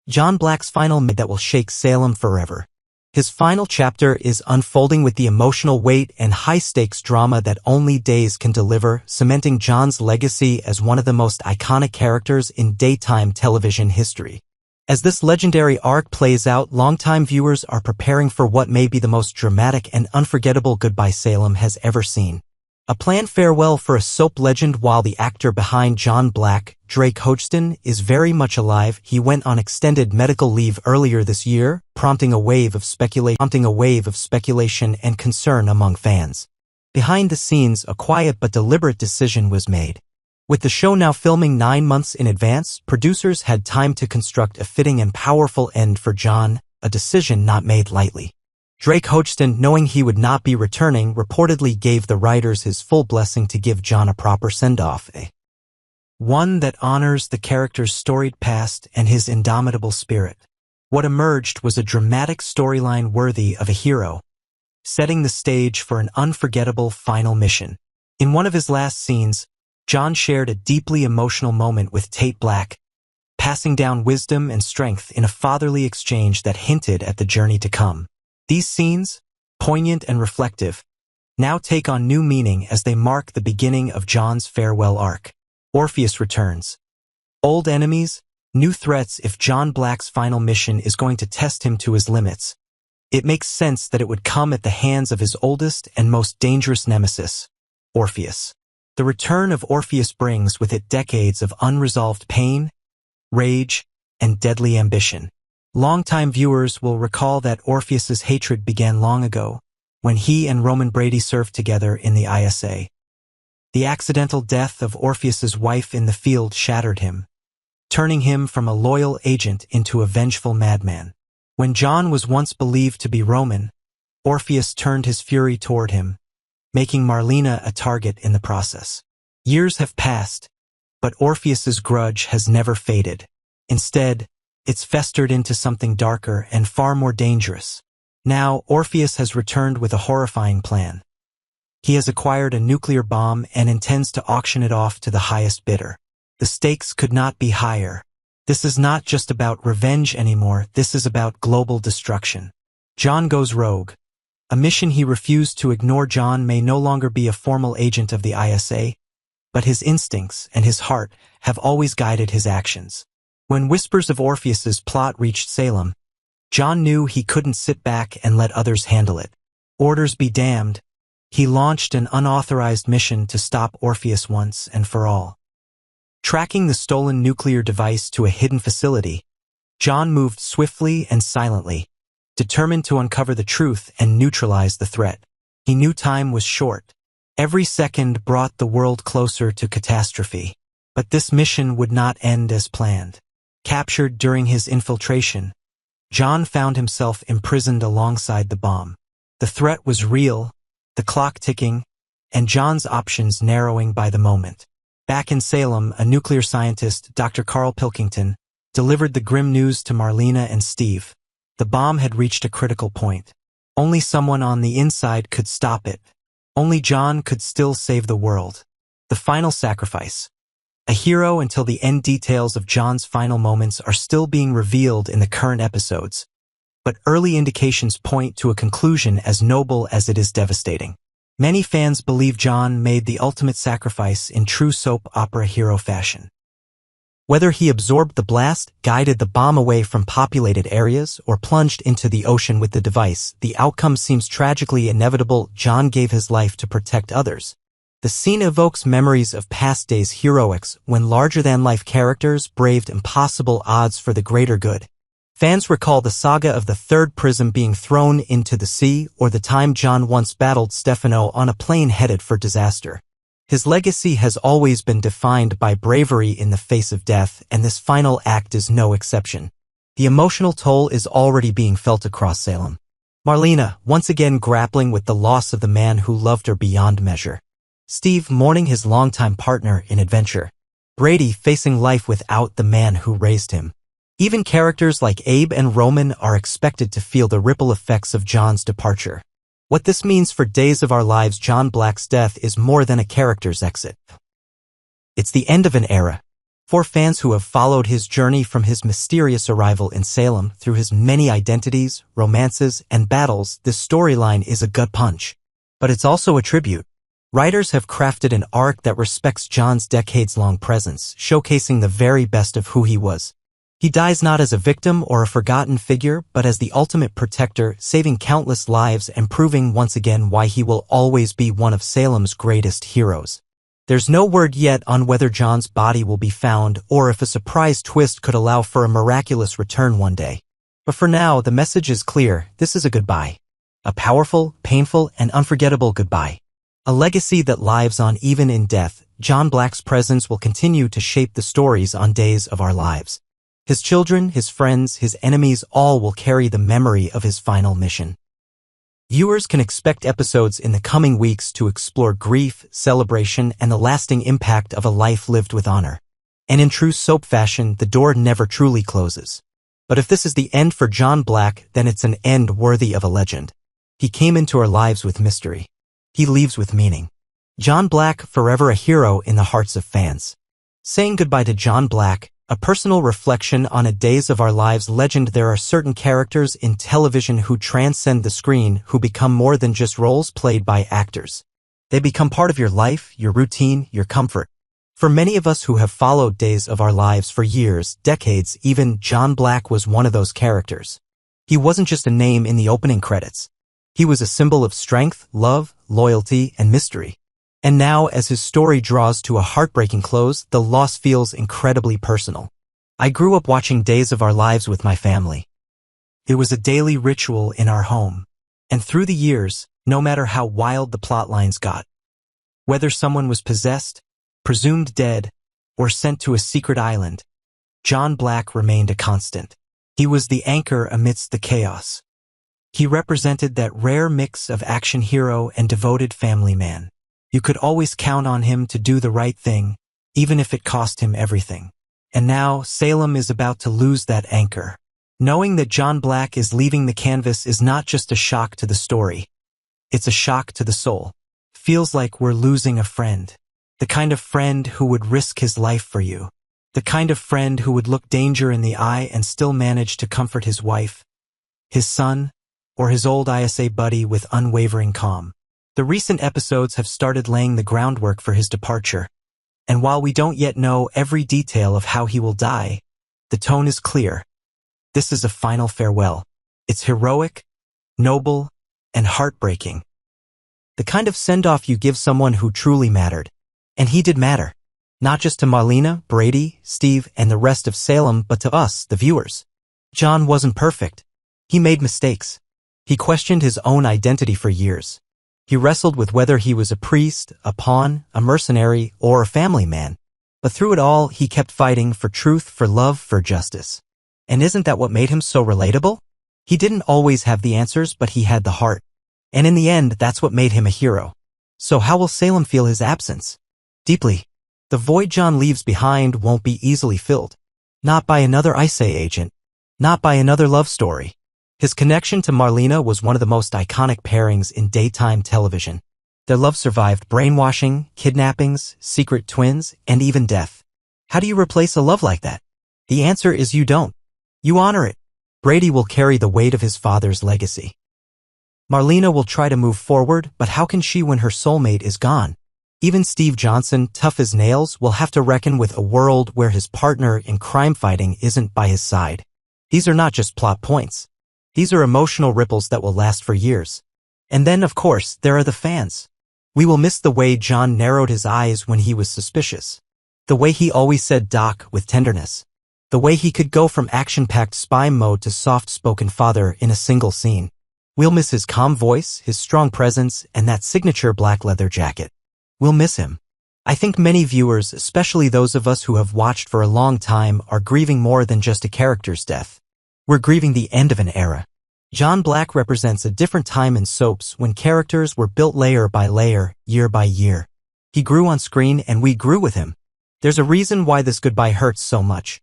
John Black's final mission that will shake Salem forever. His final chapter is unfolding with the emotional weight and high-stakes drama that only days can deliver, cementing John's legacy as one of the most iconic characters in daytime television history. As this legendary arc plays out, longtime viewers are preparing for what may be the most dramatic and unforgettable goodbye Salem has ever seen. A planned farewell for a soap legend. While the actor behind John Black, Drake Hodgson, is very much alive, he went on extended medical leave earlier this year, prompting a wave of speculation and concern among fans. Behind the scenes, a quiet but deliberate decision was made. With the show now filming 9 months in advance, producers had time to construct a fitting and powerful end for John, a decision not made lightly. Drake Hodgson, knowing he would not be returning, reportedly gave the writers his full blessing to give John a proper send-off, one that honors the character's storied past and his indomitable spirit. What emerged was a dramatic storyline worthy of a hero, setting the stage for an unforgettable final mission. In one of his last scenes, John shared a deeply emotional moment with Tate Black, passing down wisdom and strength in a fatherly exchange that hinted at the journey to come. These scenes, poignant and reflective, now take on new meaning as they mark the beginning of John's farewell arc. Orpheus returns. Old enemies, new threats. If John Black's final mission is going to test him to his limits, it makes sense that it would come at the hands of his oldest and most dangerous nemesis, Orpheus. The return of Orpheus brings with it decades of unresolved pain, rage, and deadly ambition. Longtime viewers will recall that Orpheus's hatred began long ago, when he and Roman Brady served together in the ISA. The accidental death of Orpheus's wife in the field shattered him, turning him from a loyal agent into a vengeful madman. When John was once believed to be Roman, Orpheus turned his fury toward him, making Marlena a target in the process. Years have passed, but Orpheus's grudge has never faded. Instead, it's festered into something darker and far more dangerous. Now, Orpheus has returned with a horrifying plan. He has acquired a nuclear bomb and intends to auction it off to the highest bidder. The stakes could not be higher. This is not just about revenge anymore, this is about global destruction. John goes rogue. A mission he refused to ignore. John may no longer be a formal agent of the ISA, but his instincts and his heart have always guided his actions. When whispers of Orpheus's plot reached Salem, John knew he couldn't sit back and let others handle it. Orders be damned. He launched an unauthorized mission to stop Orpheus once and for all. Tracking the stolen nuclear device to a hidden facility, John moved swiftly and silently, determined to uncover the truth and neutralize the threat. He knew time was short. Every second brought the world closer to catastrophe. But this mission would not end as planned. Captured during his infiltration, John found himself imprisoned alongside the bomb. The threat was real, the clock ticking, and John's options narrowing by the moment. Back in Salem, a nuclear scientist, Dr. Carl Pilkington, delivered the grim news to Marlena and Steve. The bomb had reached a critical point. Only someone on the inside could stop it. Only John could still save the world. The final sacrifice. A hero until the end. Details of John's final moments are still being revealed in the current episodes, but early indications point to a conclusion as noble as it is devastating. Many fans believe John made the ultimate sacrifice in true soap opera hero fashion. Whether he absorbed the blast, guided the bomb away from populated areas, or plunged into the ocean with the device, the outcome seems tragically inevitable. John gave his life to protect others. The scene evokes memories of past days' heroics when larger-than-life characters braved impossible odds for the greater good. Fans recall the saga of the third prism being thrown into the sea, or the time John once battled Stefano on a plane headed for disaster. His legacy has always been defined by bravery in the face of death, and this final act is no exception. The emotional toll is already being felt across Salem. Marlena, once again grappling with the loss of the man who loved her beyond measure. Steve mourning his longtime partner in adventure. Brady facing life without the man who raised him. Even characters like Abe and Roman are expected to feel the ripple effects of John's departure. What this means for Days of Our Lives. John Black's death is more than a character's exit. It's the end of an era. For fans who have followed his journey from his mysterious arrival in Salem through his many identities, romances, and battles, this storyline is a gut punch. But it's also a tribute. Writers have crafted an arc that respects John's decades-long presence, showcasing the very best of who he was. He dies not as a victim or a forgotten figure, but as the ultimate protector, saving countless lives and proving once again why he will always be one of Salem's greatest heroes. There's no word yet on whether John's body will be found or if a surprise twist could allow for a miraculous return one day. But for now, the message is clear. This is a goodbye. A powerful, painful, and unforgettable goodbye. A legacy that lives on even in death. John Black's presence will continue to shape the stories on Days of Our Lives. His children, his friends, his enemies all will carry the memory of his final mission. Viewers can expect episodes in the coming weeks to explore grief, celebration, and the lasting impact of a life lived with honor. And in true soap fashion, the door never truly closes. But if this is the end for John Black, then it's an end worthy of a legend. He came into our lives with mystery. He leaves with meaning. John Black, forever a hero in the hearts of fans. Saying goodbye to John Black, a personal reflection on a Days of Our Lives legend. There are certain characters in television who transcend the screen, who become more than just roles played by actors. They become part of your life, your routine, your comfort. For many of us who have followed Days of Our Lives for years, decades even, John Black was one of those characters. He wasn't just a name in the opening credits. He was a symbol of strength, love, loyalty, and mystery. And now, as his story draws to a heartbreaking close, the loss feels incredibly personal. I grew up watching Days of Our Lives with my family. It was a daily ritual in our home. And through the years, no matter how wild the plot lines got, whether someone was possessed, presumed dead, or sent to a secret island, John Black remained a constant. He was the anchor amidst the chaos. He represented that rare mix of action hero and devoted family man. You could always count on him to do the right thing, even if it cost him everything. And now, Salem is about to lose that anchor. Knowing that John Black is leaving the canvas is not just a shock to the story. It's a shock to the soul. Feels like we're losing a friend. The kind of friend who would risk his life for you. The kind of friend who would look danger in the eye and still manage to comfort his wife, his son, or his old ISA buddy with unwavering calm. The recent episodes have started laying the groundwork for his departure. And while we don't yet know every detail of how he will die, the tone is clear. This is a final farewell. It's heroic, noble, and heartbreaking. The kind of send-off you give someone who truly mattered. And he did matter. Not just to Marlena, Brady, Steve, and the rest of Salem, but to us, the viewers. John wasn't perfect. He made mistakes. He questioned his own identity for years. He wrestled with whether he was a priest, a pawn, a mercenary, or a family man. But through it all, he kept fighting for truth, for love, for justice. And isn't that what made him so relatable? He didn't always have the answers, but he had the heart. And in the end, that's what made him a hero. So how will Salem feel his absence? Deeply. The void John leaves behind won't be easily filled. Not by another ISA agent. Not by another love story. His connection to Marlena was one of the most iconic pairings in daytime television. Their love survived brainwashing, kidnappings, secret twins, and even death. How do you replace a love like that? The answer is you don't. You honor it. Brady will carry the weight of his father's legacy. Marlena will try to move forward, but how can she when her soulmate is gone? Even Steve Johnson, tough as nails, will have to reckon with a world where his partner in crime fighting isn't by his side. These are not just plot points. These are emotional ripples that will last for years. And then, of course, there are the fans. We will miss the way John narrowed his eyes when he was suspicious. The way he always said Doc with tenderness. The way he could go from action-packed spy mode to soft-spoken father in a single scene. We'll miss his calm voice, his strong presence, and that signature black leather jacket. We'll miss him. I think many viewers, especially those of us who have watched for a long time, are grieving more than just a character's death. We're grieving the end of an era. John Black represents a different time in soaps when characters were built layer by layer, year by year. He grew on screen and we grew with him. There's a reason why this goodbye hurts so much.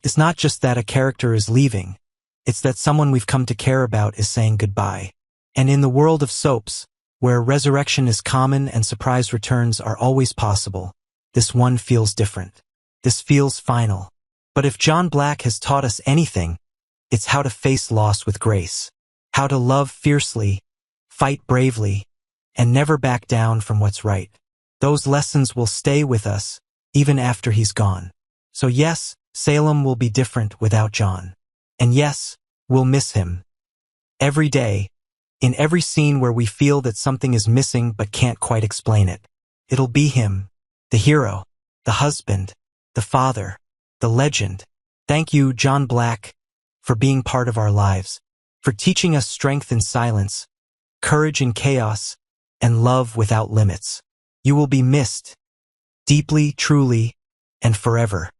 It's not just that a character is leaving. It's that someone we've come to care about is saying goodbye. And in the world of soaps, where resurrection is common and surprise returns are always possible, this one feels different. This feels final. But if John Black has taught us anything, it's how to face loss with grace, how to love fiercely, fight bravely, and never back down from what's right. Those lessons will stay with us even after he's gone. So yes, Salem will be different without John. And yes, we'll miss him. Every day, in every scene where we feel that something is missing but can't quite explain it. It'll be him, the hero, the husband, the father, the legend. Thank you, John Black, for being part of our lives, for teaching us strength in silence, courage in chaos, and love without limits. You will be missed, deeply, truly, and forever.